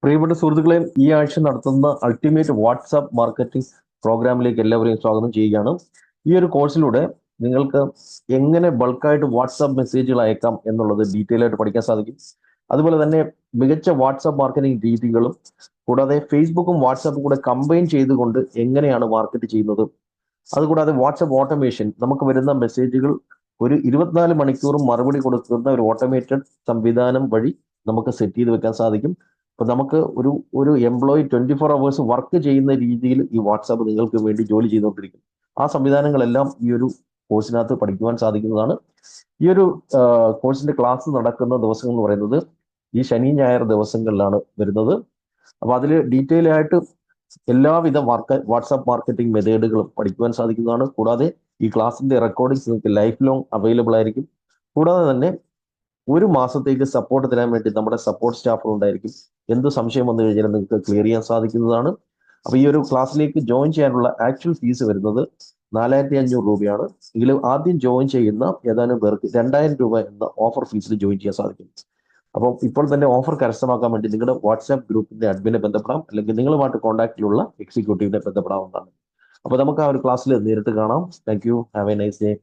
പ്രിയപ്പെട്ട സുഹൃത്തുക്കളെ, ഈ ആഴ്ച നടത്തുന്ന അൾട്ടിമേറ്റ് വാട്സാപ്പ് മാർക്കറ്റിംഗ് പ്രോഗ്രാമിലേക്ക് എല്ലാവരെയും സ്വാഗതം ചെയ്യുകയാണ്. ഈ ഒരു കോഴ്സിലൂടെ നിങ്ങൾക്ക് എങ്ങനെ ബൾക്കായിട്ട് വാട്സാപ്പ് മെസ്സേജുകൾ അയക്കാം എന്നുള്ളത് ഡീറ്റെയിൽ ആയിട്ട് പഠിക്കാൻ സാധിക്കും. അതുപോലെ തന്നെ മികച്ച വാട്സാപ്പ് മാർക്കറ്റിംഗ് രീതികളും കൂടാതെ ഫേസ്ബുക്കും വാട്സാപ്പും കൂടെ കമ്പൈൻ ചെയ്തുകൊണ്ട് എങ്ങനെയാണ് മാർക്കറ്റ് ചെയ്യുന്നത്, അതുകൂടാതെ വാട്സാപ്പ് ഓട്ടോമേഷൻ, നമുക്ക് വരുന്ന മെസ്സേജുകൾ ഒരു 24 മണിക്കൂറും മറുപടി കൊടുക്കുന്ന ഒരു ഓട്ടോമേറ്റഡ് സംവിധാനം വഴി നമുക്ക് സെറ്റ് ചെയ്ത് വെക്കാൻ സാധിക്കും. അപ്പൊ നമുക്ക് ഒരു എംപ്ലോയി 24 അവേഴ്സ് വർക്ക് ചെയ്യുന്ന രീതിയിൽ ഈ വാട്സാപ്പ് നിങ്ങൾക്ക് വേണ്ടി ജോലി ചെയ്തുകൊണ്ടിരിക്കും. ആ സംവിധാനങ്ങളെല്ലാം ഈ ഒരു കോഴ്സിനകത്ത് പഠിക്കുവാൻ സാധിക്കുന്നതാണ്. ഈ ഒരു കോഴ്സിന്റെ ക്ലാസ് നടക്കുന്ന ദിവസങ്ങൾ എന്ന് പറയുന്നത് ഈ ശനി ഞായർ ദിവസങ്ങളിലാണ് വരുന്നത്. അപ്പൊ അതിൽ ഡീറ്റെയിൽ ആയിട്ട് എല്ലാവിധ വാട്സാപ്പ് മാർക്കറ്റിംഗ് മെത്തേഡുകളും പഠിക്കുവാൻ സാധിക്കുന്നതാണ്. കൂടാതെ ഈ ക്ലാസിന്റെ റെക്കോർഡിങ്സ് നിങ്ങൾക്ക് ലൈഫ് ലോങ് അവൈലബിൾ ആയിരിക്കും. കൂടാതെ തന്നെ ഒരു മാസത്തേക്ക് സപ്പോർട്ട് തരാൻ വേണ്ടി നമ്മുടെ സപ്പോർട്ട് സ്റ്റാഫുകൾ ഉണ്ടായിരിക്കും. എന്ത് സംശയം വന്നു കഴിഞ്ഞാൽ നിങ്ങൾക്ക് ക്ലിയർ ചെയ്യാൻ സാധിക്കുന്നതാണ്. അപ്പൊ ഈ ഒരു ക്ലാസ്സിലേക്ക് ജോയിൻ ചെയ്യാനുള്ള ആക്ച്വൽ ഫീസ് വരുന്നത് 4500 രൂപയാണ്. എങ്കിലും ആദ്യം ജോയിൻ ചെയ്യുന്ന ഏതാനും പേർക്ക് 2000 രൂപ എന്ന ഓഫർ ഫീസിൽ ജോയിൻ ചെയ്യാൻ സാധിക്കും. അപ്പോൾ ഇപ്പോൾ തന്നെ ഓഫർ കരസ്ഥമാക്കാൻ വേണ്ടി നിങ്ങളുടെ വാട്സാപ്പ് ഗ്രൂപ്പിന്റെ അഡ്മിനെ ബന്ധപ്പെടാം, അല്ലെങ്കിൽ നിങ്ങളുമായിട്ട് കോൺടാക്റ്റിലുള്ള എക്സിക്യൂട്ടീവിനെ ബന്ധപ്പെടാവുന്നതാണ്. അപ്പോൾ നമുക്ക് ആ ഒരു ക്ലാസ്സിൽ നേരിട്ട് കാണാം. Thank you. Have A nice day.